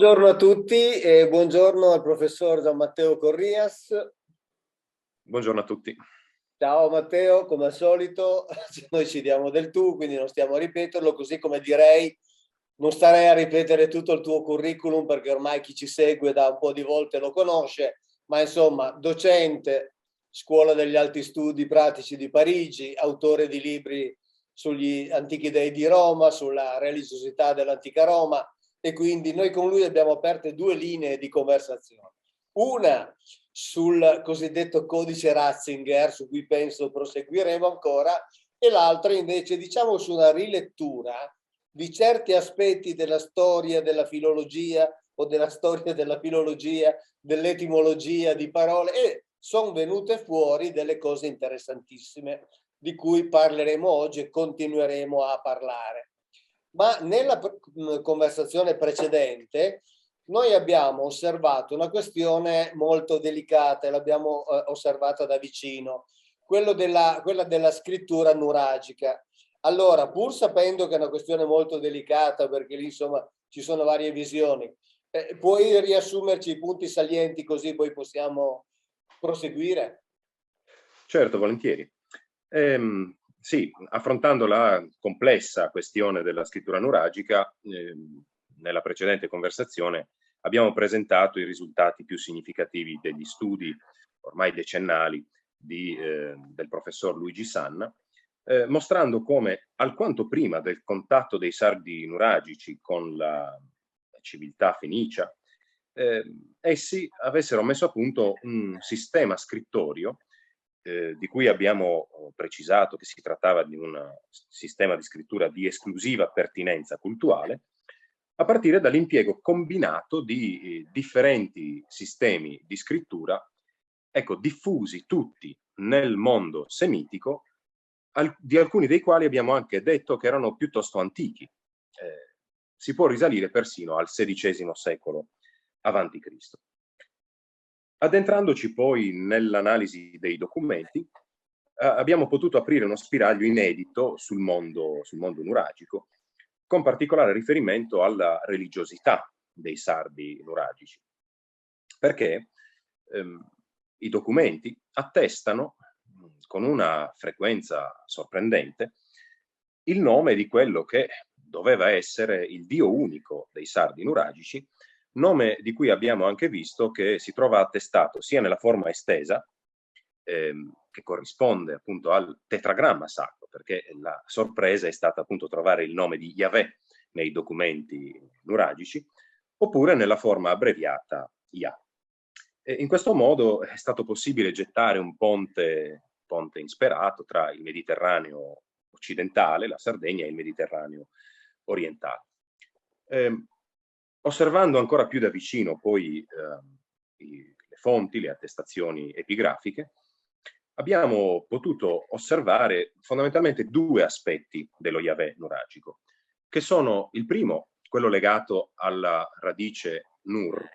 Buongiorno a tutti e buongiorno al professor Gian Matteo Corrias. Buongiorno a tutti. Ciao Matteo, come al solito noi ci diamo del tu, quindi non stiamo a ripeterlo, così come direi non starei a ripetere tutto il tuo curriculum perché ormai chi ci segue da un po' di volte lo conosce, ma insomma docente, Scuola degli Alti Studi Pratici di Parigi, autore di libri sugli antichi dei di Roma, sulla religiosità dell'antica Roma, e quindi noi con lui abbiamo aperte due linee di conversazione. Una sul cosiddetto codice Ratzinger, su cui penso proseguiremo ancora, e l'altra invece diciamo su una rilettura di certi aspetti della storia della filologia o della storia della filologia, dell'etimologia di parole, e sono venute fuori delle cose interessantissime di cui parleremo oggi e continueremo a parlare. Ma nella conversazione precedente noi abbiamo osservato una questione molto delicata e l'abbiamo osservata da vicino, quella della scrittura nuragica. Allora, pur sapendo che è una questione molto delicata, perché lì insomma ci sono varie visioni, puoi riassumerci i punti salienti così poi possiamo proseguire? Certo, volentieri. Sì, affrontando la complessa questione della scrittura nuragica, nella precedente conversazione abbiamo presentato i risultati più significativi degli studi ormai decennali del professor Luigi Sanna, mostrando come alquanto prima del contatto dei sardi nuragici con la civiltà fenicia, essi avessero messo a punto un sistema scrittorio di cui abbiamo precisato che si trattava di un sistema di scrittura di esclusiva pertinenza culturale, a partire dall'impiego combinato di differenti sistemi di scrittura, ecco, diffusi tutti nel mondo semitico, di alcuni dei quali abbiamo anche detto che erano piuttosto antichi. Si può risalire persino al XVI secolo avanti Cristo. Addentrandoci poi nell'analisi dei documenti, abbiamo potuto aprire uno spiraglio inedito sul mondo nuragico, con particolare riferimento alla religiosità dei sardi nuragici, perché i documenti attestano con una frequenza sorprendente il nome di quello che doveva essere il dio unico dei sardi nuragici, nome di cui abbiamo anche visto che si trova attestato sia nella forma estesa, che corrisponde appunto al tetragramma sacro, perché la sorpresa è stata appunto trovare il nome di Yahweh nei documenti nuragici, oppure nella forma abbreviata Yah. In questo modo è stato possibile gettare un ponte insperato tra il Mediterraneo occidentale, la Sardegna, e il Mediterraneo orientale. Osservando ancora più da vicino poi le fonti, le attestazioni epigrafiche, abbiamo potuto osservare fondamentalmente due aspetti dello Yahweh nuragico, che sono il primo, quello legato alla radice nur,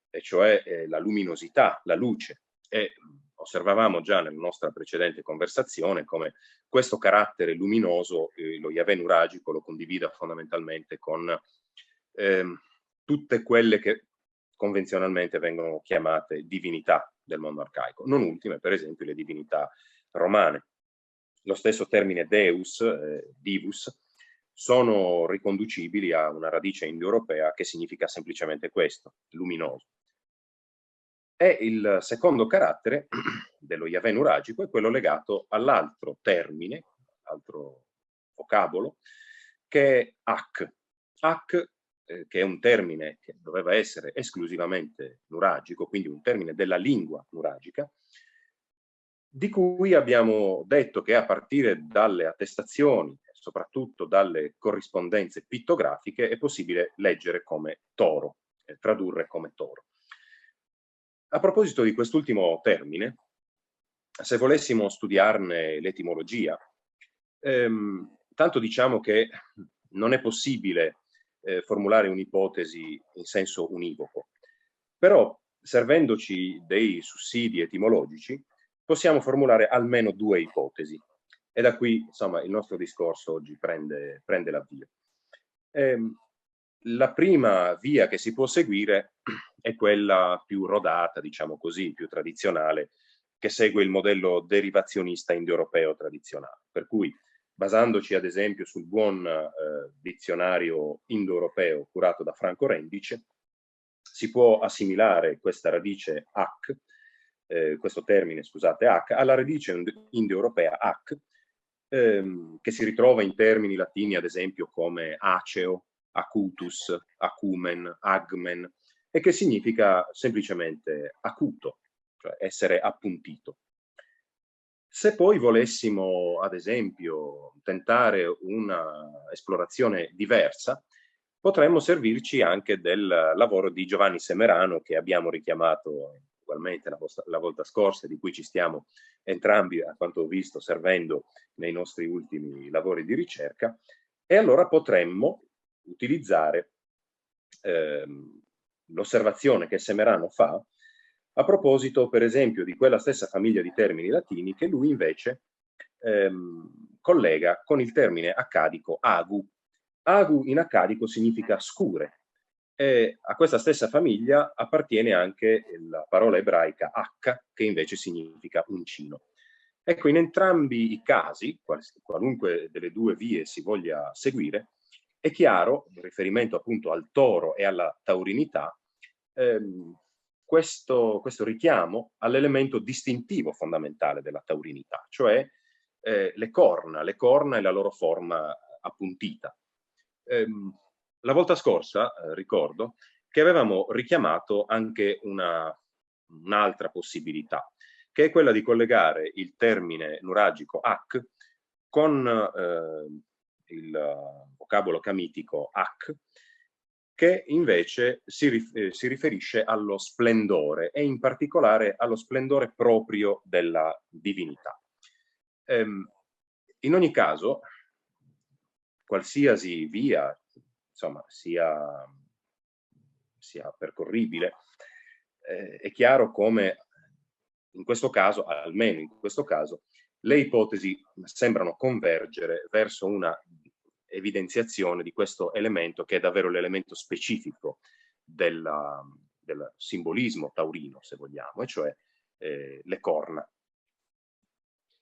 e cioè la luminosità, la luce, e osservavamo già nella nostra precedente conversazione come questo carattere luminoso lo Yahweh nuragico lo condivida fondamentalmente con tutte quelle che convenzionalmente vengono chiamate divinità del mondo arcaico, non ultime per esempio le divinità romane. Lo stesso termine deus, divus, sono riconducibili a una radice indoeuropea che significa semplicemente questo, luminoso. E il secondo carattere dello Yahweh nuragico è quello legato all'altro termine, altro vocabolo, che è Ak. Ak, che è un termine che doveva essere esclusivamente nuragico, quindi un termine della lingua nuragica, di cui abbiamo detto che a partire dalle attestazioni, soprattutto dalle corrispondenze pittografiche, è possibile leggere come toro, tradurre come toro. A proposito di quest'ultimo termine, se volessimo studiarne l'etimologia, tanto diciamo che non è possibile formulare un'ipotesi in senso univoco, però servendoci dei sussidi etimologici possiamo formulare almeno due ipotesi, e da qui insomma il nostro discorso oggi prende l'avvio. La prima via che si può seguire è quella più rodata, diciamo così, più tradizionale, che segue il modello derivazionista indoeuropeo tradizionale. Per cui, basandoci ad esempio sul buon dizionario indoeuropeo curato da Franco Rendice, si può assimilare questa radice hac, questo termine, scusate, hac, alla radice indoeuropea hac, che si ritrova in termini latini, ad esempio, come aceo, acutus, acumen, agmen, e che significa semplicemente acuto, cioè essere appuntito. Se poi volessimo, ad esempio, tentare una esplorazione diversa, potremmo servirci anche del lavoro di Giovanni Semerano, che abbiamo richiamato ugualmente la volta scorsa, di cui ci stiamo entrambi, a quanto ho visto, servendo nei nostri ultimi lavori di ricerca, e allora potremmo utilizzare l'osservazione che Semerano fa a proposito, per esempio, di quella stessa famiglia di termini latini che lui invece collega con il termine accadico agu. Agu in accadico significa scure, e a questa stessa famiglia appartiene anche la parola ebraica H, che invece significa uncino. Ecco, in entrambi i casi, qualunque delle due vie si voglia seguire, è chiaro, in riferimento appunto al toro e alla taurinità, questo richiamo all'elemento distintivo fondamentale della taurinità, cioè le corna e la loro forma appuntita. La volta scorsa ricordo che avevamo richiamato anche un'altra possibilità, che è quella di collegare il termine nuragico ac con il vocabolo camitico ac, che invece si riferisce allo splendore, e in particolare allo splendore proprio della divinità. In ogni caso, qualsiasi via, insomma, sia percorribile, è chiaro come in questo caso, almeno in questo caso, le ipotesi sembrano convergere verso una evidenziazione di questo elemento, che è davvero l'elemento specifico del simbolismo taurino, se vogliamo, e cioè le corna.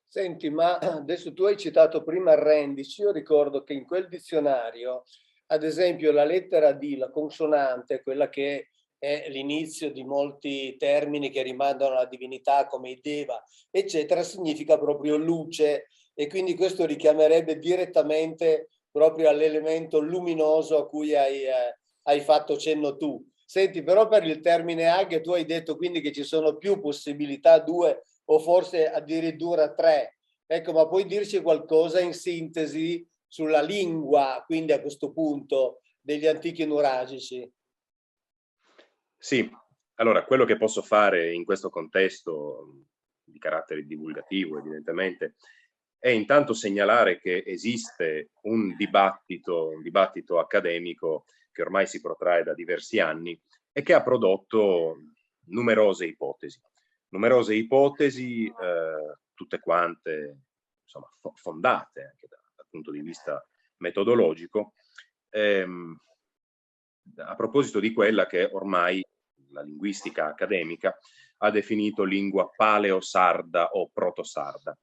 Senti, ma adesso tu hai citato prima Rendici, io ricordo che in quel dizionario, ad esempio, la lettera D, la consonante, quella che è l'inizio di molti termini che rimandano alla divinità come i Deva, eccetera, significa proprio luce, e quindi questo richiamerebbe direttamente proprio all'elemento luminoso a cui hai fatto cenno tu. Senti, però per il termine Ag tu hai detto quindi che ci sono più possibilità, due o forse addirittura tre. Ecco, ma puoi dirci qualcosa in sintesi sulla lingua, quindi a questo punto, degli antichi nuragici? Sì, allora quello che posso fare in questo contesto di carattere divulgativo, evidentemente, è intanto segnalare che esiste un dibattito accademico che ormai si protrae da diversi anni e che ha prodotto numerose ipotesi. Tutte quante, insomma, fondate anche dal punto di vista metodologico, a proposito di quella che ormai la linguistica accademica ha definito lingua paleosarda o protosarda.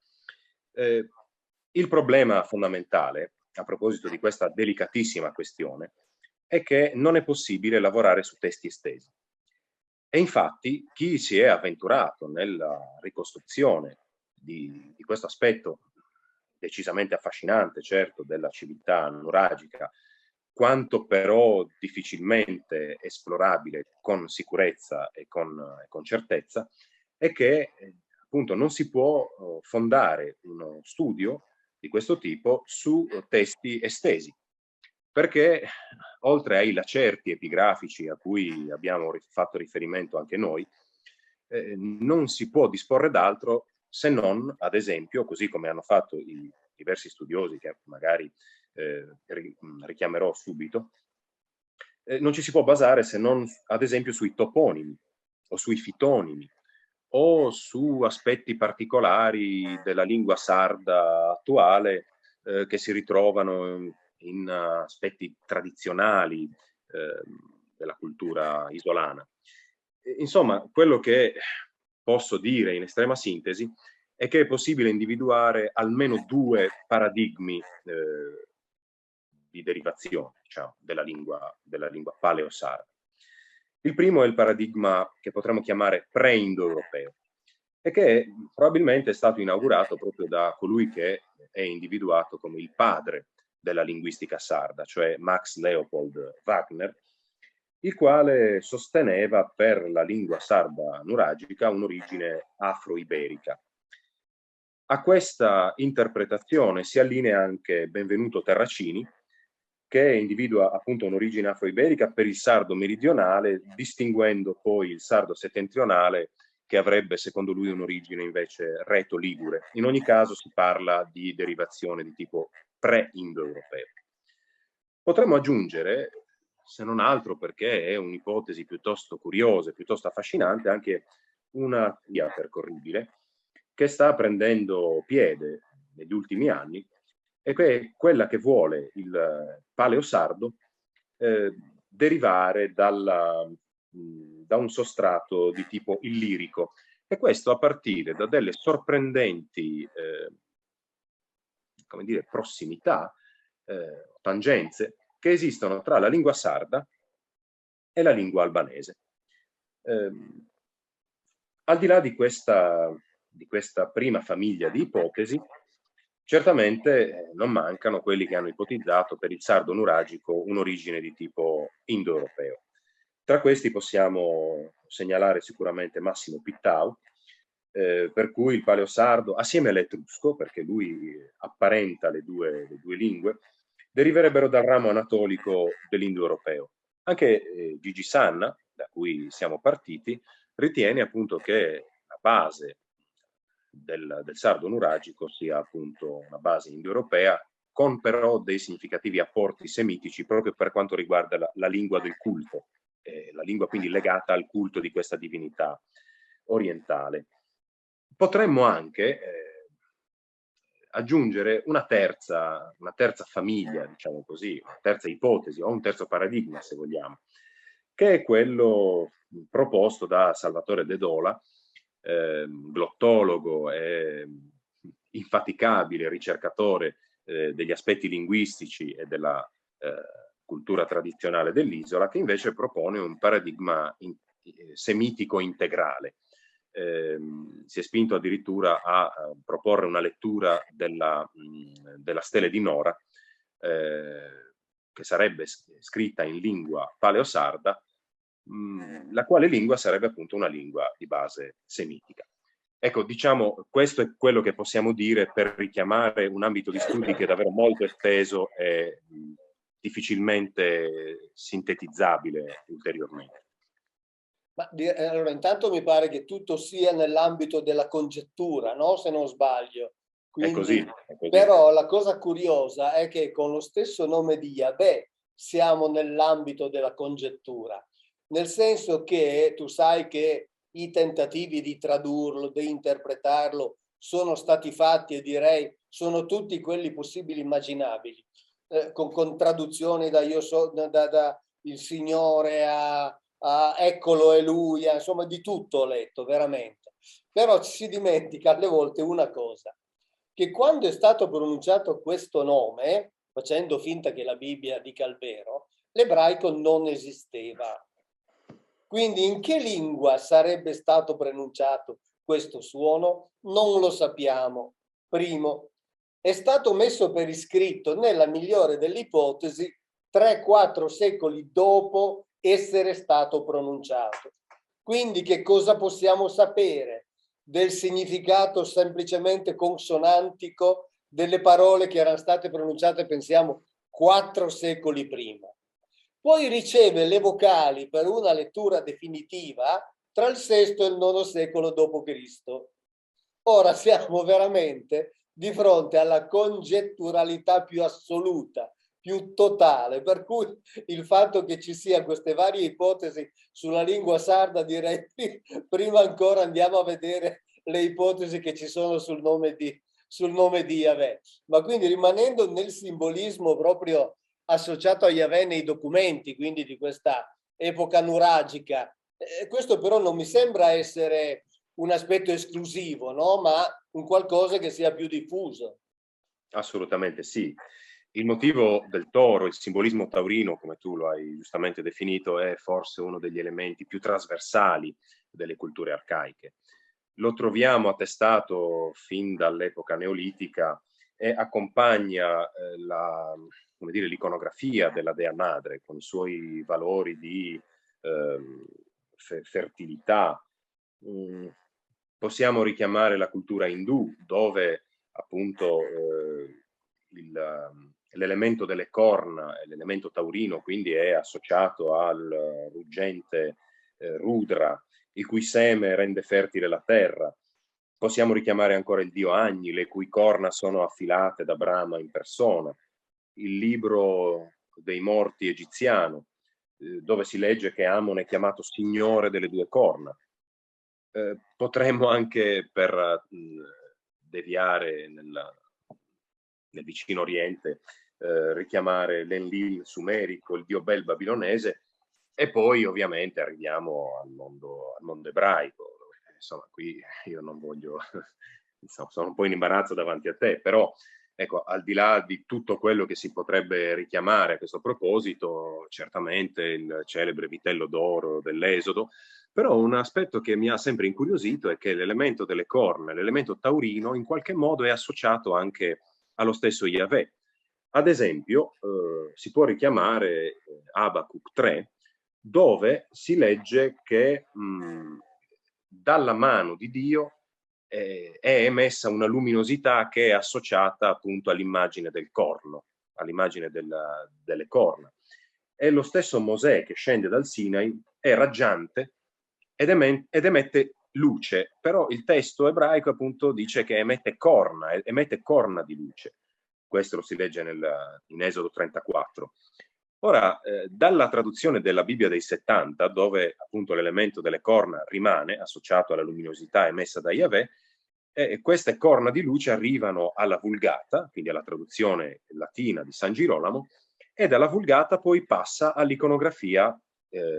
Il problema fondamentale, a proposito di questa delicatissima questione, è che non è possibile lavorare su testi estesi. E infatti chi si è avventurato nella ricostruzione di questo aspetto decisamente affascinante, certo, della civiltà nuragica, quanto però difficilmente esplorabile con sicurezza e con certezza, è che appunto non si può fondare uno studio di questo tipo su testi estesi, perché oltre ai lacerti epigrafici a cui abbiamo fatto riferimento anche noi, non si può disporre d'altro se non, ad esempio, così come hanno fatto i diversi studiosi che magari richiamerò subito, non ci si può basare se non, ad esempio, sui toponimi o sui fitonimi o su aspetti particolari della lingua sarda attuale che si ritrovano in aspetti tradizionali, della cultura isolana. Insomma, quello che posso dire in estrema sintesi è che è possibile individuare almeno due paradigmi di derivazione, diciamo, della lingua paleosarda. Il primo è il paradigma che potremmo chiamare pre-indoeuropeo e che probabilmente è stato inaugurato proprio da colui che è individuato come il padre della linguistica sarda, cioè Max Leopold Wagner, il quale sosteneva per la lingua sarda nuragica un'origine afro-iberica. A questa interpretazione si allinea anche Benvenuto Terracini, che individua appunto un'origine afro-iberica per il sardo meridionale, distinguendo poi il sardo settentrionale che avrebbe, secondo lui, un'origine invece reto-ligure. In ogni caso si parla di derivazione di tipo pre-indoeuropeo. Potremmo aggiungere, se non altro perché è un'ipotesi piuttosto curiosa, piuttosto affascinante, anche una via percorribile che sta prendendo piede negli ultimi anni, e che è quella che vuole il paleosardo derivare da un sostrato di tipo illirico, e questo a partire da delle sorprendenti come dire, prossimità, tangenze che esistono tra la lingua sarda e la lingua albanese. Al di là di questa prima famiglia di ipotesi, certamente non mancano quelli che hanno ipotizzato per il sardo nuragico un'origine di tipo indoeuropeo. Tra questi possiamo segnalare sicuramente Massimo Pittau, per cui il paleosardo, assieme all'etrusco, perché lui apparenta le due lingue, deriverebbero dal ramo anatolico dell'indoeuropeo. Anche Gigi Sanna, da cui siamo partiti, ritiene appunto che la base del sardo nuragico sia appunto una base indoeuropea, con però dei significativi apporti semitici proprio per quanto riguarda la lingua del culto, la lingua quindi legata al culto di questa divinità orientale. Potremmo anche aggiungere una terza famiglia, diciamo così, una terza ipotesi o un terzo paradigma, se vogliamo, che è quello proposto da Salvatore De Dola, glottologo e infaticabile ricercatore degli aspetti linguistici e della cultura tradizionale dell'isola, che invece propone un paradigma semitico integrale. Si è spinto addirittura a proporre una lettura della Stele di Nora, che sarebbe scritta in lingua paleosarda, la quale lingua sarebbe appunto una lingua di base semitica. Ecco, diciamo, questo è quello che possiamo dire per richiamare un ambito di studi che è davvero molto esteso e difficilmente sintetizzabile ulteriormente. Ma, allora, intanto mi pare che tutto sia nell'ambito della congettura, no? Se non sbaglio. Quindi, è così. Però la cosa curiosa è che con lo stesso nome di Yahweh siamo nell'ambito della congettura, nel senso che tu sai che i tentativi di tradurlo, di interpretarlo sono stati fatti, e direi sono tutti quelli possibili immaginabili, con traduzioni da io so, da il Signore a eccolo e lui, insomma di tutto ho letto veramente. Però ci si dimentica alle volte una cosa, che quando è stato pronunciato questo nome, facendo finta che la Bibbia dica il vero, l'ebraico non esisteva. Quindi in che lingua sarebbe stato pronunciato questo suono? Non lo sappiamo. Primo, è stato messo per iscritto, nella migliore delle ipotesi, 3-4 secoli dopo essere stato pronunciato. Quindi che cosa possiamo sapere del significato semplicemente consonantico delle parole che erano state pronunciate, pensiamo, 4 secoli prima? Poi riceve le vocali per una lettura definitiva tra il VI e il IX secolo d.C. Ora siamo veramente di fronte alla congetturalità più assoluta, più totale, per cui il fatto che ci siano queste varie ipotesi sulla lingua sarda, direi prima ancora andiamo a vedere le ipotesi che ci sono sul nome di Yahweh. Ma quindi rimanendo nel simbolismo proprio associato a Yahweh nei documenti, quindi di questa epoca nuragica. Questo però non mi sembra essere un aspetto esclusivo, no? Ma un qualcosa che sia più diffuso. Assolutamente sì. Il motivo del toro, il simbolismo taurino, come tu lo hai giustamente definito, è forse uno degli elementi più trasversali delle culture arcaiche. Lo troviamo attestato fin dall'epoca neolitica e accompagna l'iconografia della Dea Madre con i suoi valori di fertilità. Possiamo richiamare la cultura indù, dove appunto l'elemento delle corna, l'elemento taurino, quindi è associato al ruggente Rudra, il cui seme rende fertile la terra. Possiamo richiamare ancora il dio Agni, le cui corna sono affilate da Brahma in persona. Il libro dei morti egiziano, dove si legge che Amon è chiamato signore delle due corna. Potremmo anche, per deviare nel vicino Oriente, richiamare l'Enlil sumerico, il dio Bel babilonese, e poi ovviamente arriviamo al mondo ebraico. Insomma, qui io non voglio, insomma, sono un po' in imbarazzo davanti a te, però ecco, al di là di tutto quello che si potrebbe richiamare a questo proposito, certamente il celebre vitello d'oro dell'Esodo, però un aspetto che mi ha sempre incuriosito è che l'elemento delle corna, l'elemento taurino, in qualche modo è associato anche allo stesso Yahweh. Ad esempio, si può richiamare Abacuc 3, dove si legge che dalla mano di Dio è emessa una luminosità che è associata appunto all'immagine del corno, all'immagine delle corna. E lo stesso Mosè che scende dal Sinai è raggiante ed emette luce, però il testo ebraico appunto dice che emette corna di luce. Questo lo si legge in Esodo 34. Ora, dalla traduzione della Bibbia dei 70, dove appunto l'elemento delle corna rimane associato alla luminosità emessa da Yahweh, queste corna di luce arrivano alla Vulgata, quindi alla traduzione latina di San Girolamo, e dalla Vulgata poi passa all'iconografia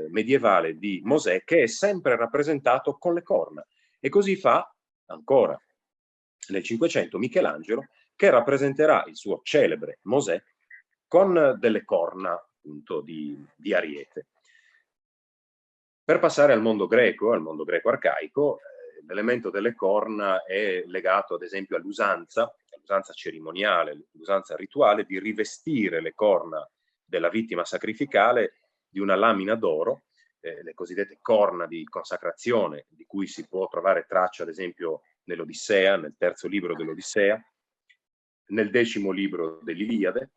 medievale di Mosè, che è sempre rappresentato con le corna. E così fa ancora nel 500 Michelangelo, che rappresenterà il suo celebre Mosè con delle corna appunto di ariete. Per passare al mondo greco arcaico, l'elemento delle corna è legato ad esempio all'usanza cerimoniale, l'usanza rituale di rivestire le corna della vittima sacrificale di una lamina d'oro, le cosiddette corna di consacrazione, di cui si può trovare traccia ad esempio nell'Odissea, nel terzo libro dell'Odissea, nel 10° libro dell'Iliade,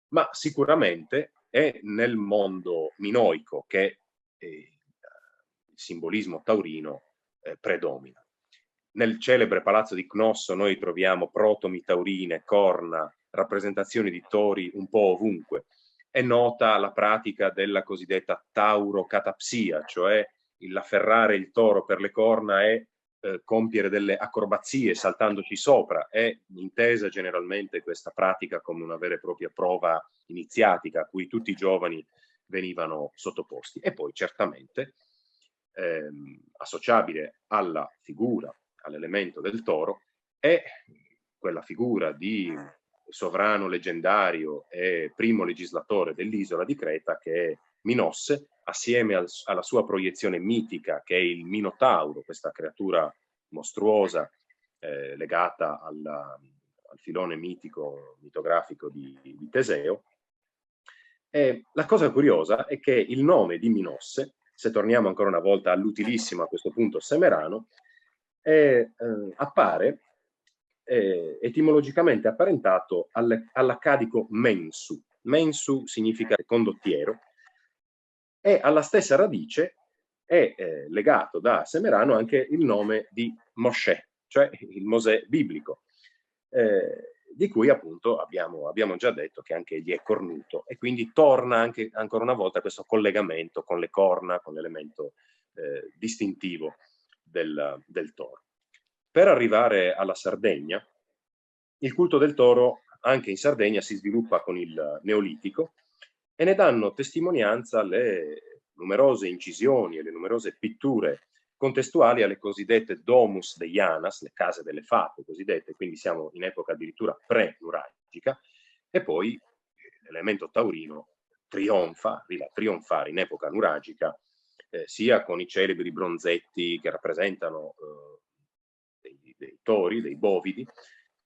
ma sicuramente è nel mondo minoico che il simbolismo taurino predomina. Nel celebre palazzo di Cnosso noi troviamo protomi taurine, corna, rappresentazioni di tori un po' ovunque. È nota la pratica della cosiddetta taurocatapsia, cioè l'afferrare il toro per le corna e compiere delle acrobazie saltandoci sopra. È intesa generalmente questa pratica come una vera e propria prova iniziatica a cui tutti i giovani venivano sottoposti. E poi certamente associabile alla figura, all'elemento del toro, è quella figura di sovrano leggendario e primo legislatore dell'isola di Creta che è Minosse, assieme alla sua proiezione mitica che è il Minotauro, questa creatura mostruosa legata al filone mitografico di Teseo. E la cosa curiosa è che il nome di Minosse, se torniamo ancora una volta all'utilissimo a questo punto Semerano, appare etimologicamente apparentato all'accadico mensu. Mensu significa condottiero, e alla stessa radice è legato da Semerano anche il nome di Mosè, cioè il Mosè biblico, di cui appunto abbiamo già detto che anche egli è cornuto, e quindi torna anche ancora una volta questo collegamento con le corna, con l'elemento distintivo del toro. Per arrivare alla Sardegna, il culto del toro anche in Sardegna si sviluppa con il Neolitico, e ne danno testimonianza le numerose incisioni e le numerose pitture contestuali alle cosiddette domus deianas, le case delle fate cosiddette, quindi siamo in epoca addirittura pre-nuragica, e poi l'elemento taurino arriva a trionfare in epoca nuragica, sia con i celebri bronzetti che rappresentano dei tori, dei bovidi,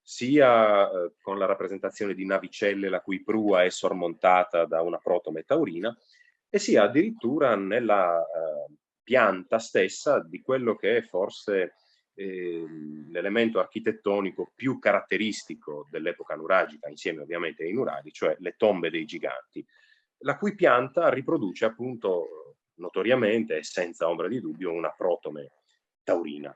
sia con la rappresentazione di navicelle la cui prua è sormontata da una protome taurina, e sia addirittura nella pianta stessa di quello che è forse l'elemento architettonico più caratteristico dell'epoca nuragica, insieme ovviamente ai nuraghi, cioè le tombe dei giganti, la cui pianta riproduce appunto notoriamente e senza ombra di dubbio una protome taurina.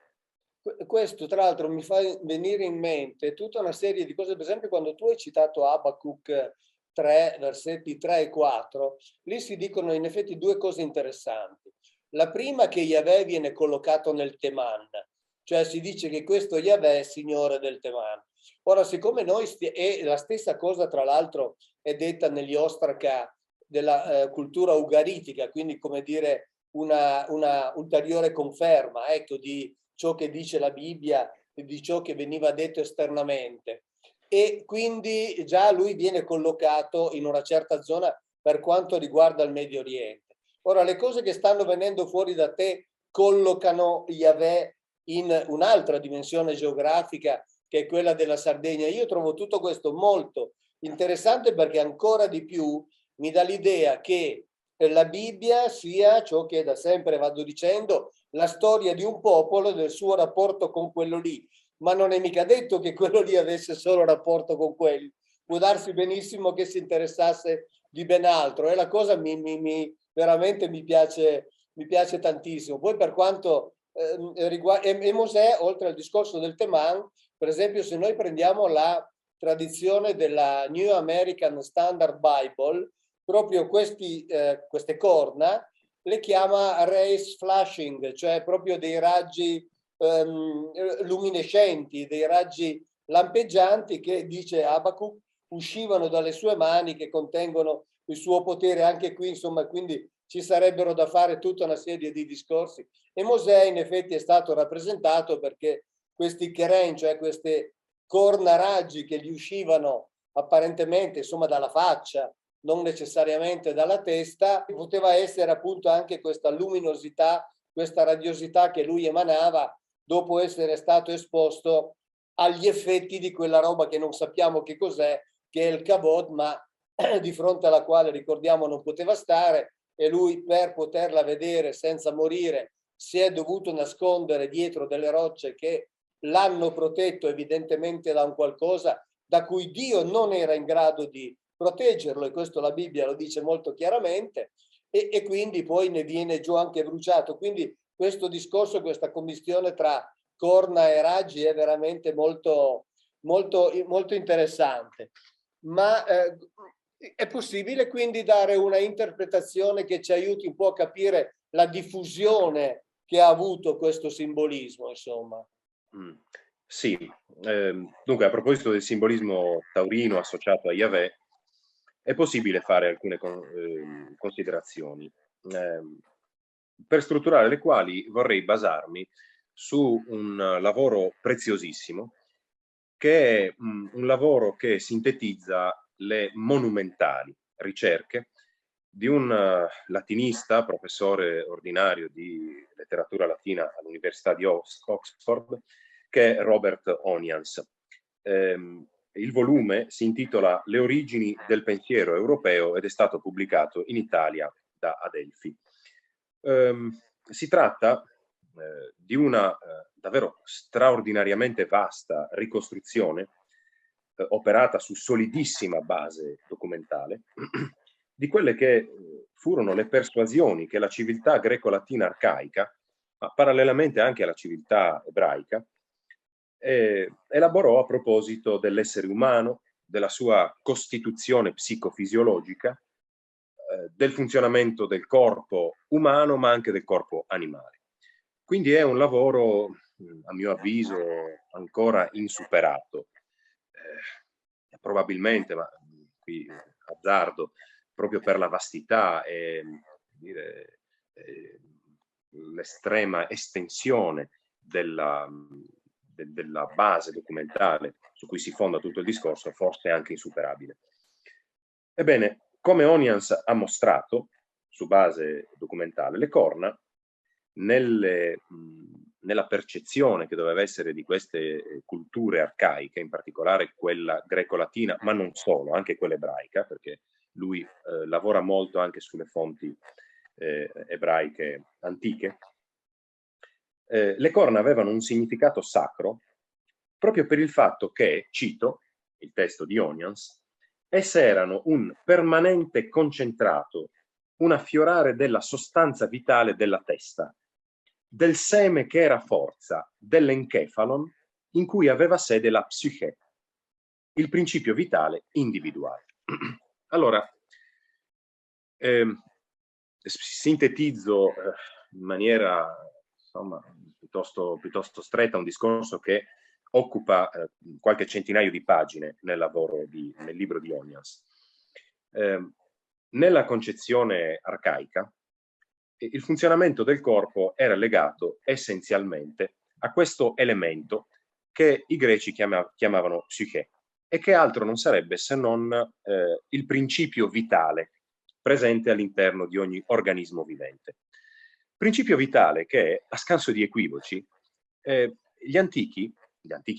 Questo tra l'altro mi fa venire in mente tutta una serie di cose, per esempio quando tu hai citato Abacuc 3, versetti 3 e 4, lì si dicono in effetti due cose interessanti. La prima, che Yahweh viene collocato nel Teman, cioè si dice che questo Yahweh è signore del Teman. Ora, siccome e la stessa cosa tra l'altro è detta negli ostraca della cultura ugaritica, quindi come dire una ulteriore conferma, ecco, di ciò che dice la Bibbia e di ciò che veniva detto esternamente. E quindi già lui viene collocato in una certa zona per quanto riguarda il Medio Oriente. Ora, le cose che stanno venendo fuori da te collocano Yahweh in un'altra dimensione geografica, che è quella della Sardegna. Io trovo tutto questo molto interessante, perché ancora di più mi dà l'idea che la Bibbia sia ciò che da sempre vado dicendo, la storia di un popolo e del suo rapporto con quello lì, ma non è mica detto che quello lì avesse solo rapporto con quelli, può darsi benissimo che si interessasse di ben altro, e la cosa veramente mi piace tantissimo. Poi per quanto riguarda Mosè, oltre al discorso del Teman, per esempio se noi prendiamo la tradizione della New American Standard Bible, proprio queste corna le chiama rays flashing, cioè proprio dei raggi luminescenti, dei raggi lampeggianti che, dice Abacuc, uscivano dalle sue mani, che contengono il suo potere. Anche qui, insomma, quindi ci sarebbero da fare tutta una serie di discorsi. E Mosè in effetti è stato rappresentato perché questi cheren, cioè queste corna raggi che gli uscivano apparentemente, insomma, dalla faccia, non necessariamente dalla testa, poteva essere appunto anche questa luminosità, questa radiosità che lui emanava dopo essere stato esposto agli effetti di quella roba che non sappiamo che cos'è, che è il Kavod, ma di fronte alla quale, ricordiamo, non poteva stare, e lui, per poterla vedere senza morire, si è dovuto nascondere dietro delle rocce che l'hanno protetto evidentemente da un qualcosa da cui Dio non era in grado di proteggerlo, e questo la Bibbia lo dice molto chiaramente, e quindi poi ne viene giù anche bruciato. Quindi questo discorso, questa commistione tra corna e raggi è veramente molto, molto, molto interessante. Ma è possibile quindi dare una interpretazione che ci aiuti un po' a capire la diffusione che ha avuto questo simbolismo, insomma? Sì, dunque a proposito del simbolismo taurino associato a Yahweh, è possibile fare alcune considerazioni, per strutturare le quali vorrei basarmi su un lavoro preziosissimo, che è un lavoro che sintetizza le monumentali ricerche di un latinista, professore ordinario di letteratura latina all'Università di Oxford, che è Robert Onians. Il volume si intitola Le origini del pensiero europeo ed è stato pubblicato in Italia da Adelphi. Si tratta di una davvero straordinariamente vasta ricostruzione operata su solidissima base documentale di quelle che furono le persuasioni che la civiltà greco-latina arcaica, ma parallelamente anche alla civiltà ebraica, elaborò a proposito dell'essere umano, della sua costituzione psicofisiologica, del funzionamento del corpo umano, ma anche del corpo animale. Quindi è un lavoro, a mio avviso, ancora insuperato. Probabilmente, ma qui azzardo, proprio per la vastità e l'estrema estensione della base documentale su cui si fonda tutto il discorso, forse anche insuperabile. Ebbene, come Onians ha mostrato, su base documentale, le corna, nella percezione che doveva essere di queste culture arcaiche, in particolare quella greco-latina, ma non solo, anche quella ebraica, perché lui lavora molto anche sulle fonti ebraiche antiche, le corna avevano un significato sacro proprio per il fatto che, cito il testo di Onians, esse erano un permanente concentrato, un affiorare della sostanza vitale della testa, del seme che era forza, dell'encefalon in cui aveva sede la psiche, il principio vitale individuale. Allora, sintetizzo in maniera insomma, piuttosto stretta un discorso che occupa qualche centinaio di pagine nel libro di Onians. Nella concezione arcaica, il funzionamento del corpo era legato essenzialmente a questo elemento che i greci chiamavano psiche, e che altro non sarebbe se non il principio vitale presente all'interno di ogni organismo vivente. Principio vitale che, a scanso di equivoci, gli antichi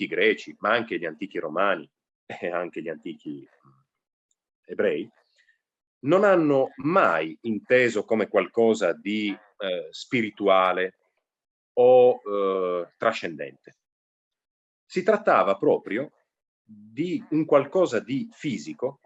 greci, ma anche gli antichi romani e anche gli antichi ebrei, non hanno mai inteso come qualcosa di spirituale o trascendente. Si trattava proprio di un qualcosa di fisico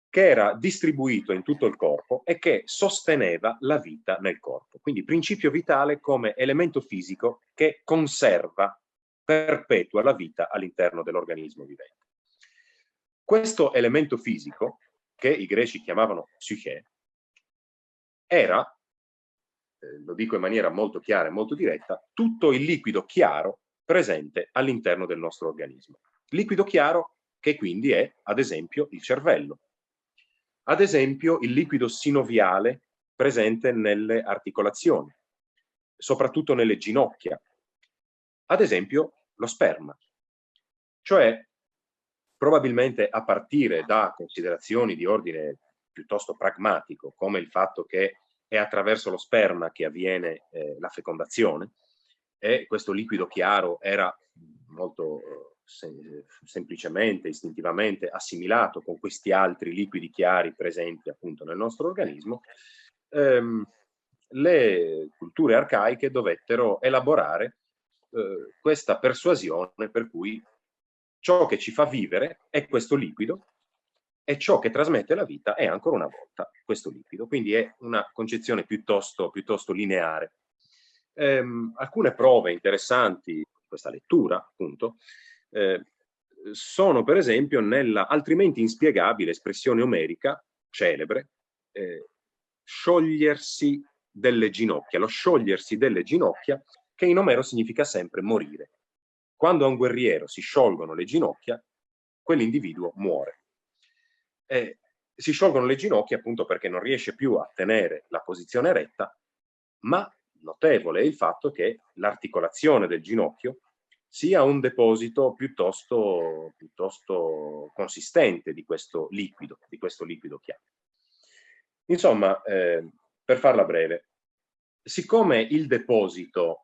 che era distribuito in tutto il corpo e che sosteneva la vita nel corpo. Quindi principio vitale come elemento fisico che conserva, perpetua la vita all'interno dell'organismo vivente. Questo elemento fisico, che i greci chiamavano psiche, era, lo dico in maniera molto chiara e molto diretta, tutto il liquido chiaro presente all'interno del nostro organismo. Liquido chiaro che quindi è, ad esempio, il cervello. Ad esempio, il liquido sinoviale presente nelle articolazioni, soprattutto nelle ginocchia. Ad esempio, lo sperma. Cioè, probabilmente a partire da considerazioni di ordine piuttosto pragmatico, come il fatto che è attraverso lo sperma che avviene la fecondazione, e questo liquido chiaro era molto semplicemente, istintivamente assimilato con questi altri liquidi chiari presenti appunto nel nostro organismo, le culture arcaiche dovettero elaborare questa persuasione per cui ciò che ci fa vivere è questo liquido e ciò che trasmette la vita è ancora una volta questo liquido. Quindi è una concezione piuttosto lineare. Alcune prove interessanti, questa lettura appunto, sono per esempio nella altrimenti inspiegabile espressione omerica, celebre, sciogliersi delle ginocchia. Lo sciogliersi delle ginocchia, che in Omero significa sempre morire. Quando a un guerriero si sciolgono le ginocchia, quell'individuo muore. Si sciolgono le ginocchia appunto perché non riesce più a tenere la posizione retta, ma notevole è il fatto che l'articolazione del ginocchio sia un deposito piuttosto consistente di questo liquido chiaro. Insomma, per farla breve, siccome il deposito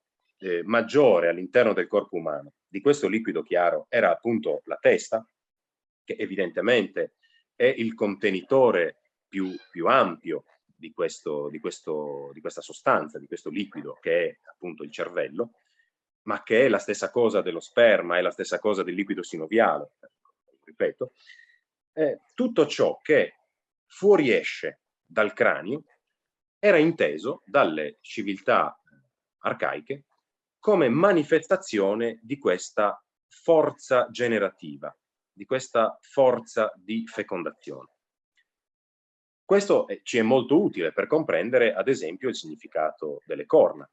maggiore all'interno del corpo umano di questo liquido chiaro era appunto la testa, che evidentemente è il contenitore più ampio di questa sostanza, di questo liquido che è appunto il cervello, ma che è la stessa cosa dello sperma, è la stessa cosa del liquido sinoviale, ripeto, tutto ciò che fuoriesce dal cranio era inteso dalle civiltà arcaiche come manifestazione di questa forza generativa, di questa forza di fecondazione. Questo ci è molto utile per comprendere, ad esempio, il significato delle corna.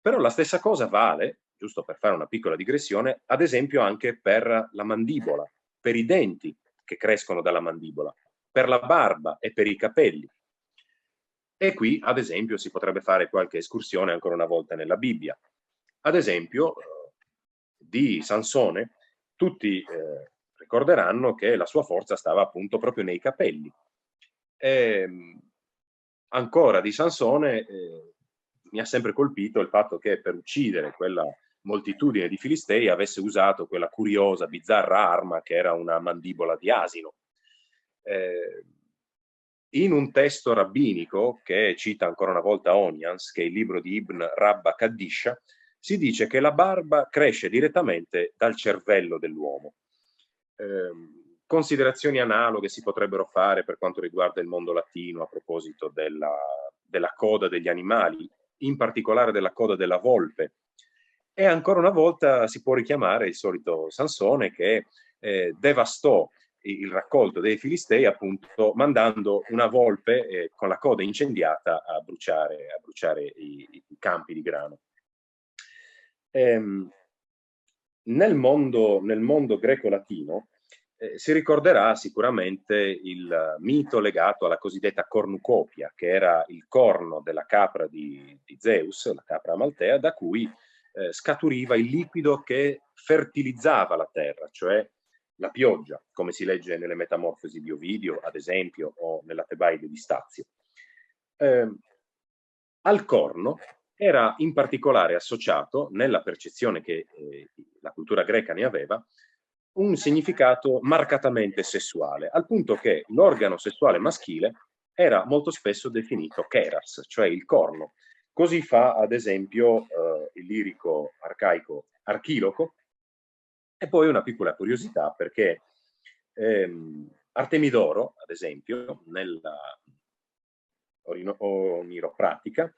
Però la stessa cosa vale, giusto per fare una piccola digressione, ad esempio anche per la mandibola, per i denti che crescono dalla mandibola, per la barba e per i capelli. E qui, ad esempio, si potrebbe fare qualche escursione ancora una volta nella Bibbia. Ad esempio, di Sansone, tutti ricorderanno che la sua forza stava appunto proprio nei capelli. Ancora di Sansone mi ha sempre colpito il fatto che per uccidere quella moltitudine di Filistei avesse usato quella curiosa, bizzarra arma che era una mandibola di asino. In un testo rabbinico, che cita ancora una volta Onians, che è il libro di Ibn Rabba Kaddisha, si dice che la barba cresce direttamente dal cervello dell'uomo. Considerazioni analoghe si potrebbero fare per quanto riguarda il mondo latino a proposito della coda degli animali, in particolare della coda della volpe. E ancora una volta si può richiamare il solito Sansone che devastò il raccolto dei Filistei appunto mandando una volpe con la coda incendiata a bruciare i campi di grano. Nel mondo greco-latino si ricorderà sicuramente il mito legato alla cosiddetta cornucopia, che era il corno della capra di Zeus, la capra amaltea, da cui scaturiva il liquido che fertilizzava la terra, cioè la pioggia, come si legge nelle Metamorfosi di Ovidio, ad esempio, o nella Tebaide di Stazio. Al corno era in particolare associato, nella percezione che la cultura greca ne aveva, un significato marcatamente sessuale, al punto che l'organo sessuale maschile era molto spesso definito keras, cioè il corno. Così fa, ad esempio, il lirico arcaico Archiloco. E poi una piccola curiosità, perché Artemidoro, ad esempio, nella Oniropratica,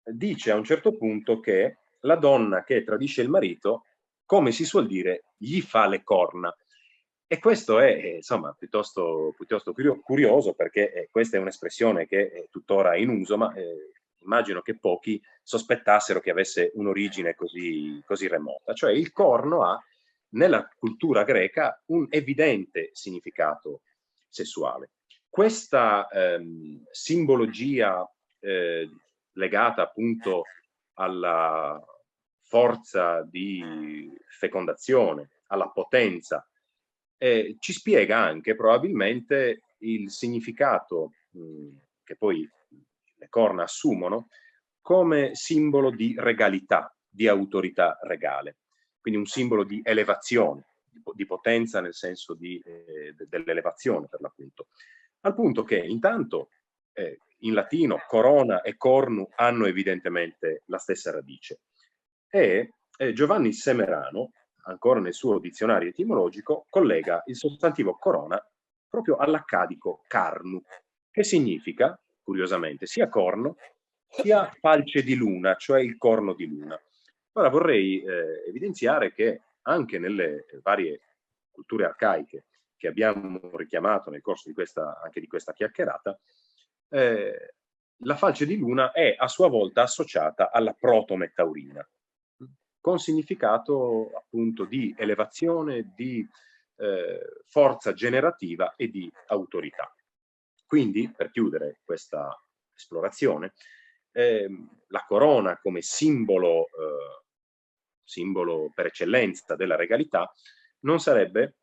dice a un certo punto che la donna che tradisce il marito, come si suol dire, gli fa le corna. E questo è insomma piuttosto curioso, perché questa è un'espressione che è tuttora in uso, ma immagino che pochi sospettassero che avesse un'origine così remota. Cioè il corno ha nella cultura greca un evidente significato sessuale. Questa simbologia legata appunto alla forza di fecondazione, alla potenza, ci spiega anche probabilmente il significato che poi le corna assumono come simbolo di regalità, di autorità regale, quindi un simbolo di elevazione, di potenza nel senso dell'elevazione per l'appunto. Al punto che intanto in latino corona e cornu hanno evidentemente la stessa radice. E Giovanni Semerano, ancora nel suo dizionario etimologico, collega il sostantivo corona proprio all'accadico carnu, che significa, curiosamente, sia corno sia falce di luna, cioè il corno di luna. Ora vorrei evidenziare che anche nelle varie culture arcaiche che abbiamo richiamato nel corso anche di questa chiacchierata, la falce di luna è a sua volta associata alla protomettaurina, con significato appunto di elevazione, di forza generativa e di autorità. Quindi, per chiudere questa esplorazione, la corona come simbolo per eccellenza della regalità non sarebbe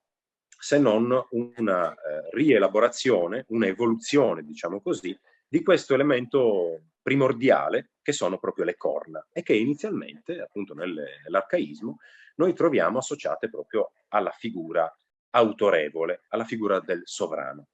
se non una rielaborazione, un'evoluzione, diciamo così, di questo elemento primordiale che sono proprio le corna e che inizialmente, appunto nell'arcaismo, noi troviamo associate proprio alla figura autorevole, alla figura del sovrano.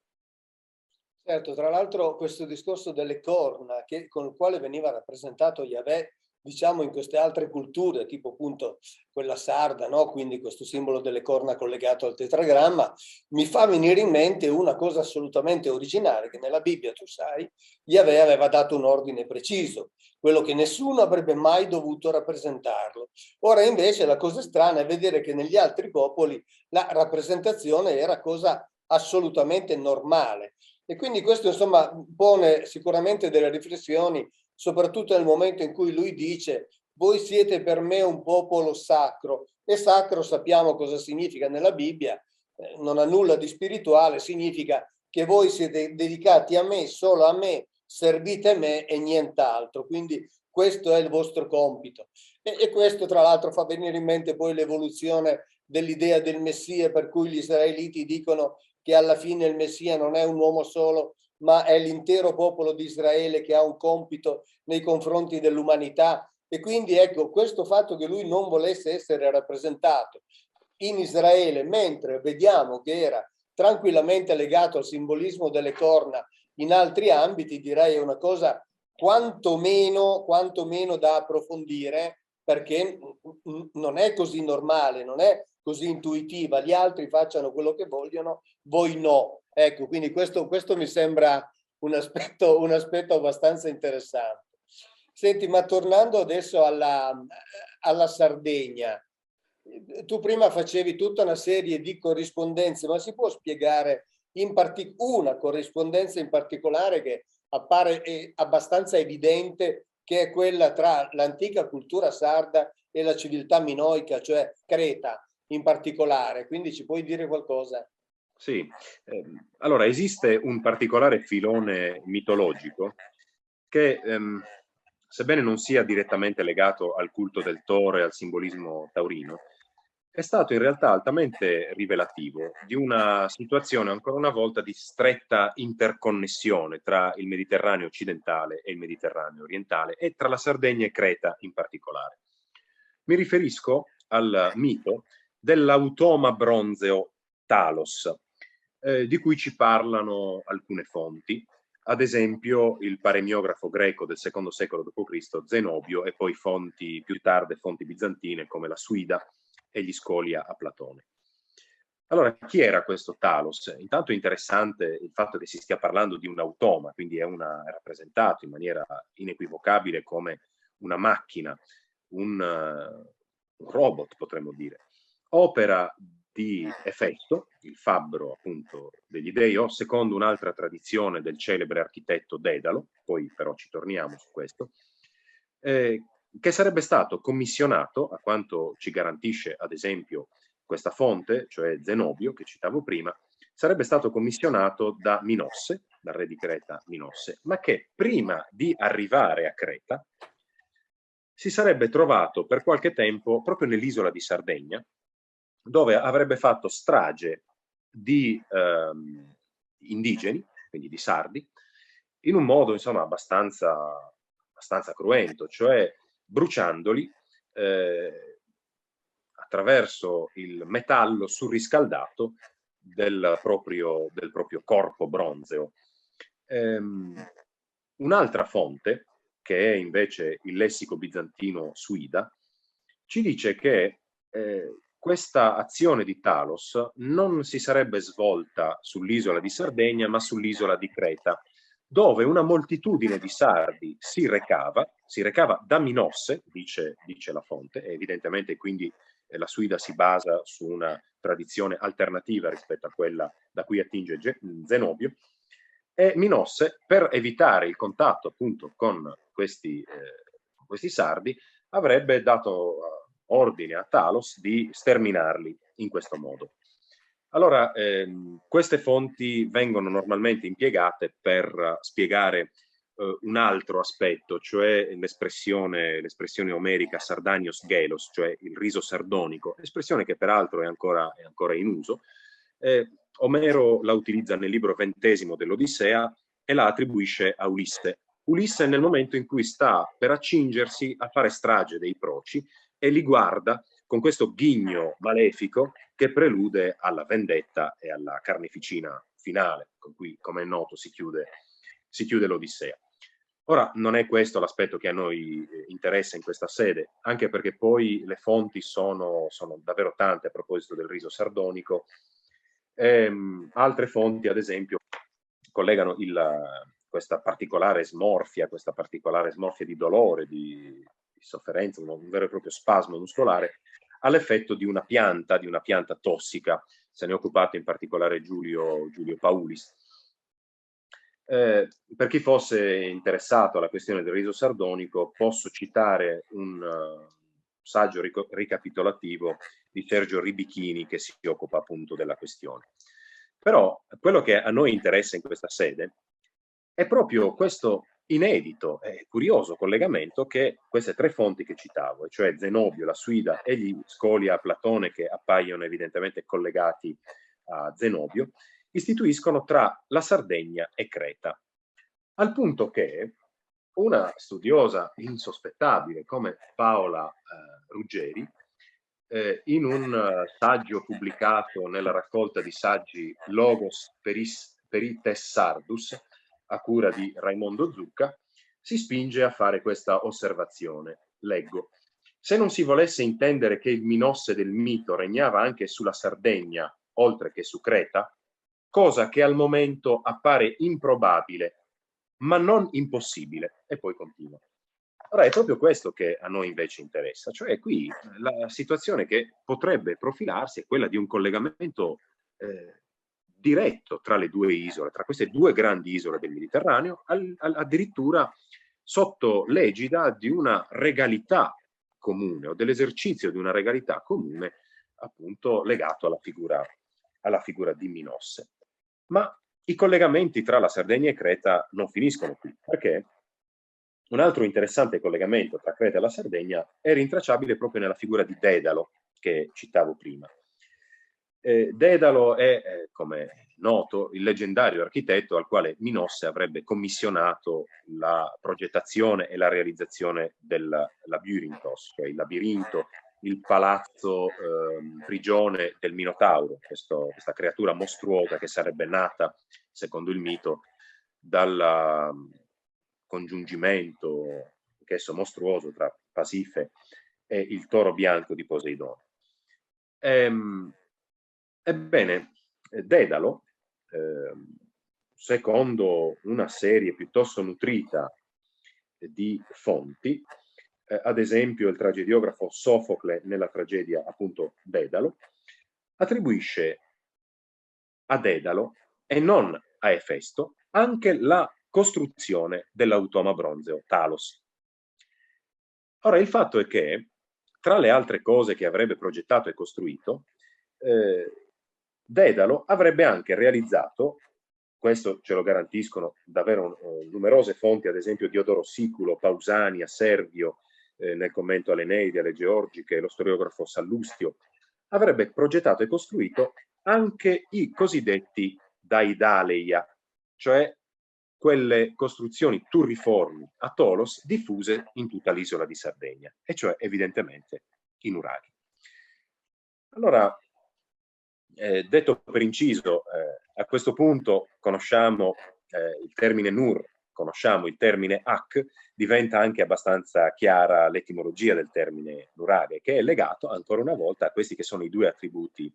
Certo, tra l'altro questo discorso delle corna con il quale veniva rappresentato Yahweh, diciamo in queste altre culture, tipo appunto quella sarda, no? Quindi questo simbolo delle corna collegato al tetragramma, mi fa venire in mente una cosa assolutamente originale, che nella Bibbia, tu sai, Yahweh aveva dato un ordine preciso, quello che nessuno avrebbe mai dovuto rappresentarlo. Ora invece la cosa strana è vedere che negli altri popoli la rappresentazione era cosa assolutamente normale. E quindi questo insomma pone sicuramente delle riflessioni, soprattutto nel momento in cui lui dice: voi siete per me un popolo sacro, e sacro sappiamo cosa significa nella Bibbia, non ha nulla di spirituale, significa che voi siete dedicati a me, solo a me, servite me e nient'altro. Quindi questo è il vostro compito. E questo tra l'altro fa venire in mente poi l'evoluzione dell'idea del Messia, per cui gli israeliti dicono che alla fine il Messia non è un uomo solo, ma è l'intero popolo di Israele che ha un compito nei confronti dell'umanità. E quindi ecco, questo fatto che lui non volesse essere rappresentato in Israele, mentre vediamo che era tranquillamente legato al simbolismo delle corna in altri ambiti, direi è una cosa quantomeno da approfondire, perché non è così normale, non è così intuitiva. Gli altri facciano quello che vogliono, voi no. Ecco, quindi questo mi sembra un aspetto abbastanza interessante. Senti, ma tornando adesso alla Sardegna, tu prima facevi tutta una serie di corrispondenze, ma si può spiegare una corrispondenza in particolare che appare abbastanza evidente, che è quella tra l'antica cultura sarda e la civiltà minoica, cioè Creta in particolare? Quindi ci puoi dire qualcosa? Sì, allora esiste un particolare filone mitologico che, sebbene non sia direttamente legato al culto del toro e al simbolismo taurino, è stato in realtà altamente rivelativo di una situazione ancora una volta di stretta interconnessione tra il Mediterraneo occidentale e il Mediterraneo orientale e tra la Sardegna e Creta in particolare. Mi riferisco al mito dell'automa bronzeo Talos, di cui ci parlano alcune fonti, ad esempio il paremiografo greco del secondo secolo d.C. Zenobio e poi fonti più tarde, fonti bizantine come la Suida e gli Scolia a Platone. Allora, chi era questo Talos? Intanto è interessante il fatto che si stia parlando di un automa, quindi è rappresentato in maniera inequivocabile come una macchina, un robot, potremmo dire. Opera di Efesto, il fabbro appunto degli dei, o secondo un'altra tradizione del celebre architetto Dedalo, poi però ci torniamo su questo, che sarebbe stato commissionato, a quanto ci garantisce ad esempio questa fonte, cioè Zenobio, che citavo prima, sarebbe stato commissionato da Minosse, dal re di Creta Minosse, ma che prima di arrivare a Creta si sarebbe trovato per qualche tempo proprio nell'isola di Sardegna, dove avrebbe fatto strage di indigeni, quindi di sardi, in un modo insomma abbastanza cruento, cioè bruciandoli attraverso il metallo surriscaldato del proprio corpo bronzeo. Un'altra fonte, che è invece il lessico bizantino Suida, ci dice che questa azione di Talos non si sarebbe svolta sull'isola di Sardegna, ma sull'isola di Creta, dove una moltitudine di sardi si recava da Minosse, dice la fonte, e evidentemente quindi la Suida si basa su una tradizione alternativa rispetto a quella da cui attinge Zenobio, e Minosse, per evitare il contatto appunto con questi sardi, avrebbe dato ordine a Talos di sterminarli in questo modo. Allora, queste fonti vengono normalmente impiegate per spiegare un altro aspetto, cioè l'espressione omerica Sardanios Gelos, cioè il riso sardonico, espressione che peraltro è ancora in uso. Omero la utilizza nel libro XX dell'Odissea e la attribuisce a Ulisse. Ulisse nel momento in cui sta per accingersi a fare strage dei proci e li guarda con questo ghigno malefico che prelude alla vendetta e alla carneficina finale, con cui, come è noto, si chiude l'Odissea. Ora, non è questo l'aspetto che a noi interessa in questa sede, anche perché poi le fonti sono davvero tante a proposito del riso sardonico. Altre fonti, ad esempio, collegano questa particolare smorfia di dolore, di sofferenza, un vero e proprio spasmo muscolare, all'effetto di una pianta tossica. Se ne è occupato in particolare Giulio Paulis. Per chi fosse interessato alla questione del riso sardonico, posso citare saggio ricapitolativo di Sergio Ribichini che si occupa appunto della questione. Però quello che a noi interessa in questa sede è proprio questo inedito e curioso collegamento che queste tre fonti che citavo, cioè Zenobio, la Suida e gli Scolia Platone, che appaiono evidentemente collegati a Zenobio, istituiscono tra la Sardegna e Creta, al punto che una studiosa insospettabile come Paola Ruggeri, in un saggio pubblicato nella raccolta di saggi Logos Perites Sardus, a cura di Raimondo Zucca, si spinge a fare questa osservazione. Leggo. Se non si volesse intendere che il Minosse del mito regnava anche sulla Sardegna, oltre che su Creta, cosa che al momento appare improbabile, ma non impossibile. E poi continua. Ora è proprio questo che a noi invece interessa, cioè qui la situazione che potrebbe profilarsi è quella di un collegamento diretto tra le due isole, tra queste due grandi isole del Mediterraneo, addirittura sotto l'egida di una regalità comune o dell'esercizio di una regalità comune appunto legato alla figura di Minosse. Ma i collegamenti tra la Sardegna e Creta non finiscono qui, perché un altro interessante collegamento tra Creta e la Sardegna è rintracciabile proprio nella figura di Dedalo, che citavo prima. Dedalo è, come noto, il leggendario architetto al quale Minosse avrebbe commissionato la progettazione e la realizzazione del labirintos, cioè il labirinto, il palazzo prigione del Minotauro, questa creatura mostruosa che sarebbe nata, secondo il mito, dal congiungimento, anch'esso mostruoso, tra Pasife e il toro bianco di Poseidone. Ebbene, Dedalo, secondo una serie piuttosto nutrita di fonti, ad esempio il tragediografo Sofocle nella tragedia appunto Dedalo, attribuisce a Dedalo e non a Efesto anche la costruzione dell'automa bronzeo Talos. Ora il fatto è che tra le altre cose che avrebbe progettato e costruito, Dedalo avrebbe anche realizzato, questo ce lo garantiscono davvero numerose fonti, ad esempio Diodoro Siculo, Pausania, Servio, nel commento alle Eneidi, alle Georgiche, lo storiografo Sallustio, avrebbe progettato e costruito anche i cosiddetti Daidaleia, cioè quelle costruzioni turriformi a Tolos diffuse in tutta l'isola di Sardegna, e cioè evidentemente i nuraghi. Allora, detto per inciso, a questo punto conosciamo il termine nur, conosciamo il termine ak, diventa anche abbastanza chiara l'etimologia del termine nuraghe, che è legato ancora una volta a questi che sono i due attributi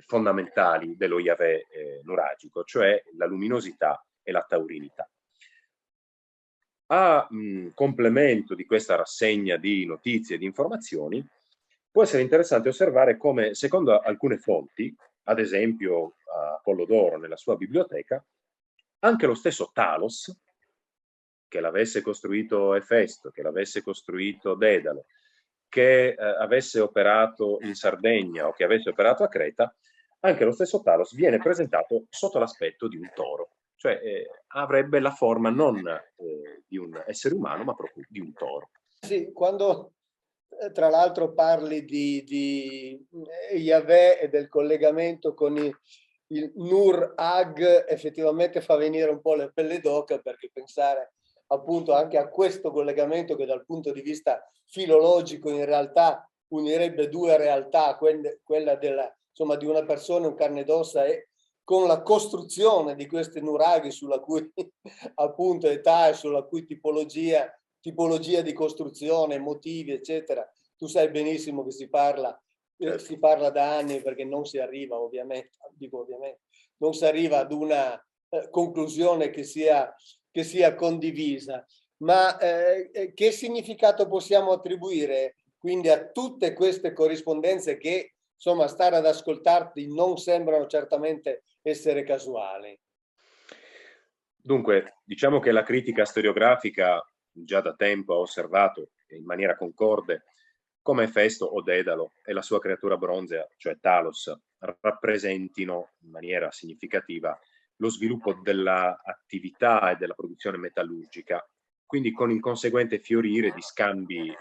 fondamentali dello Yahweh nuragico, cioè la luminosità e la taurinità. A complemento di questa rassegna di notizie e di informazioni, può essere interessante osservare come, secondo alcune fonti, ad esempio Apollodoro nella sua biblioteca, anche lo stesso Talos, che l'avesse costruito Efesto, che l'avesse costruito Dedalo, che avesse operato in Sardegna o che avesse operato a Creta, anche lo stesso Talos viene presentato sotto l'aspetto di un toro, cioè avrebbe la forma non di un essere umano, ma proprio di un toro. Sì, quando tra l'altro parli di Yahweh e del collegamento con il Nur Ag, effettivamente fa venire un po' le pelle d'oca, perché pensare appunto anche a questo collegamento che dal punto di vista filologico in realtà unirebbe due realtà, quella della, insomma, di una persona, un carne ed ossa, e con la costruzione di questi nuraghi sulla cui appunto età e sulla cui tipologia di costruzione, motivi, eccetera. Tu sai benissimo che si parla da anni, perché non si arriva ovviamente, non si arriva ad una conclusione che sia condivisa. Ma che significato possiamo attribuire quindi a tutte queste corrispondenze che, insomma, stare ad ascoltarti non sembrano certamente essere casuali? Dunque, diciamo che la critica storiografica già da tempo ha osservato in maniera concorde come Efesto o Dedalo e la sua creatura bronzea, cioè Talos, rappresentino in maniera significativa lo sviluppo dell'attività e della produzione metallurgica, quindi con il conseguente fiorire di scambi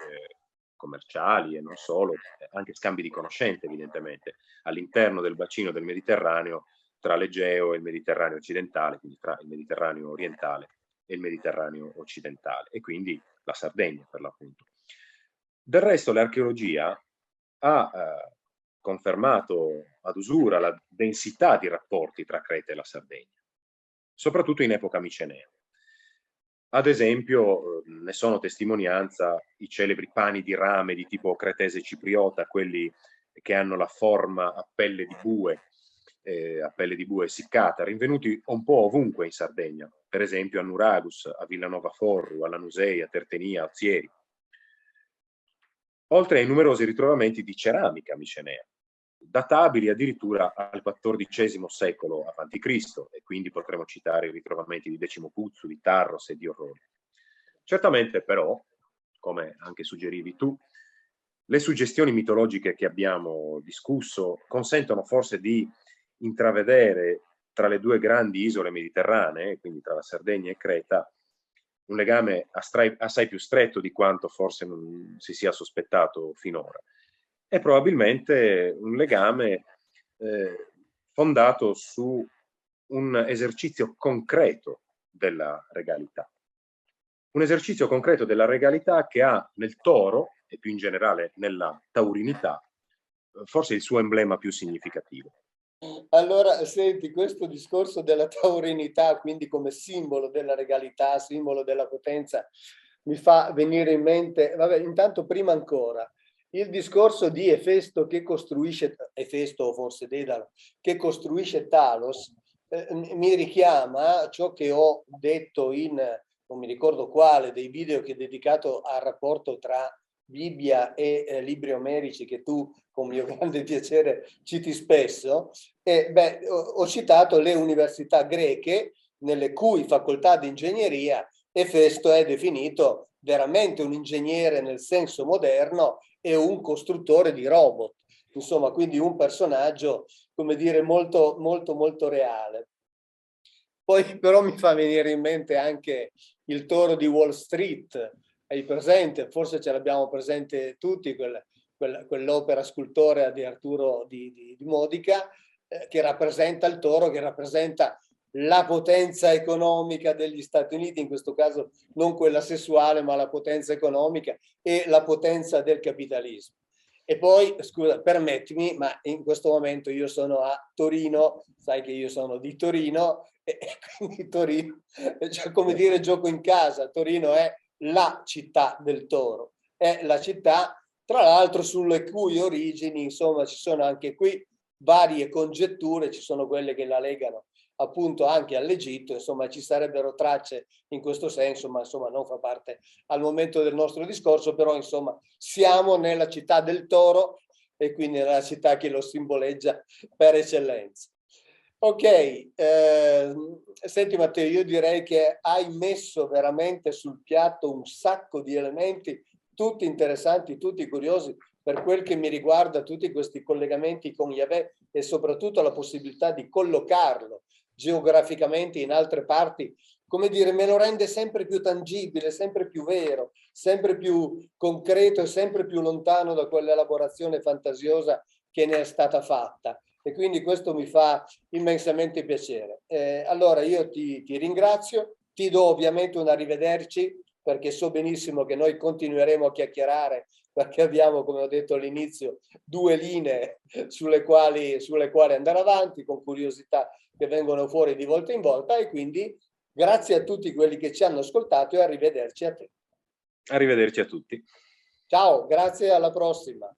commerciali e non solo, anche scambi di conoscenze evidentemente, all'interno del bacino del Mediterraneo, tra l'Egeo e il Mediterraneo occidentale, quindi tra il Mediterraneo orientale e il Mediterraneo occidentale, e quindi la Sardegna per l'appunto. Del resto l'archeologia ha confermato ad usura la densità di rapporti tra Creta e la Sardegna, soprattutto in epoca micenea. Ad esempio, ne sono testimonianza i celebri pani di rame di tipo cretese cipriota, quelli che hanno la forma a pelle di bue essiccata, rinvenuti un po' ovunque in Sardegna, per esempio a Nuragus, a Villanova Forru, a Lanusei, a Tertenia, a Ozieri, oltre ai numerosi ritrovamenti di ceramica micenea, databili addirittura al XIV secolo a.C., e quindi potremo citare i ritrovamenti di Decimo Puzzu, di Tarros e di Orroni. Certamente però, come anche suggerivi tu, le suggestioni mitologiche che abbiamo discusso consentono forse di intravedere tra le due grandi isole mediterranee, quindi tra la Sardegna e Creta, un legame assai più stretto di quanto forse non si sia sospettato finora. È probabilmente un legame fondato su un esercizio concreto della regalità. Un esercizio concreto della regalità che ha nel toro, e più in generale nella taurinità, forse il suo emblema più significativo. Allora, senti, questo discorso della taurinità, quindi come simbolo della regalità, simbolo della potenza, mi fa venire in mente, vabbè, intanto prima ancora, il discorso di Efesto che costruisce, Efesto o forse Dedalo, che costruisce Talos, mi richiama a ciò che ho detto in, non mi ricordo quale, dei video che ho dedicato al rapporto tra Bibbia e libri omerici che tu con mio grande piacere citi spesso, e ho citato le università greche nelle cui facoltà di ingegneria Efesto è definito veramente un ingegnere nel senso moderno e un costruttore di robot, insomma, quindi un personaggio, come dire, molto, molto, molto reale. Poi però mi fa venire in mente anche il toro di Wall Street, hai presente? Forse ce l'abbiamo presente tutti, quell'opera scultorea di Arturo di Modica, che rappresenta il toro, che rappresenta la potenza economica degli Stati Uniti, in questo caso non quella sessuale, ma la potenza economica e la potenza del capitalismo. E poi, scusa, permettimi, ma in questo momento io sono a Torino, sai che io sono di Torino, e quindi Torino, cioè, come dire, gioco in casa. Torino è la città del toro, è la città, tra l'altro, sulle cui origini, insomma, ci sono anche qui varie congetture, ci sono quelle che la legano appunto anche all'Egitto, insomma ci sarebbero tracce in questo senso, ma insomma non fa parte al momento del nostro discorso, però insomma siamo nella città del toro e quindi nella città che lo simboleggia per eccellenza. Ok, senti Matteo, io direi che hai messo veramente sul piatto un sacco di elementi, tutti interessanti, tutti curiosi, per quel che mi riguarda, tutti questi collegamenti con Yahweh e soprattutto la possibilità di collocarlo geograficamente in altre parti, come dire, me lo rende sempre più tangibile, sempre più vero, sempre più concreto e sempre più lontano da quell'elaborazione fantasiosa che ne è stata fatta. E quindi questo mi fa immensamente piacere. Allora io ti ringrazio, ti do ovviamente un arrivederci, perché so benissimo che noi continueremo a chiacchierare, perché abbiamo, come ho detto all'inizio, due linee sulle quali andare avanti, con curiosità che vengono fuori di volta in volta, e quindi grazie a tutti quelli che ci hanno ascoltato e arrivederci a te. Arrivederci a tutti. Ciao, grazie, alla prossima.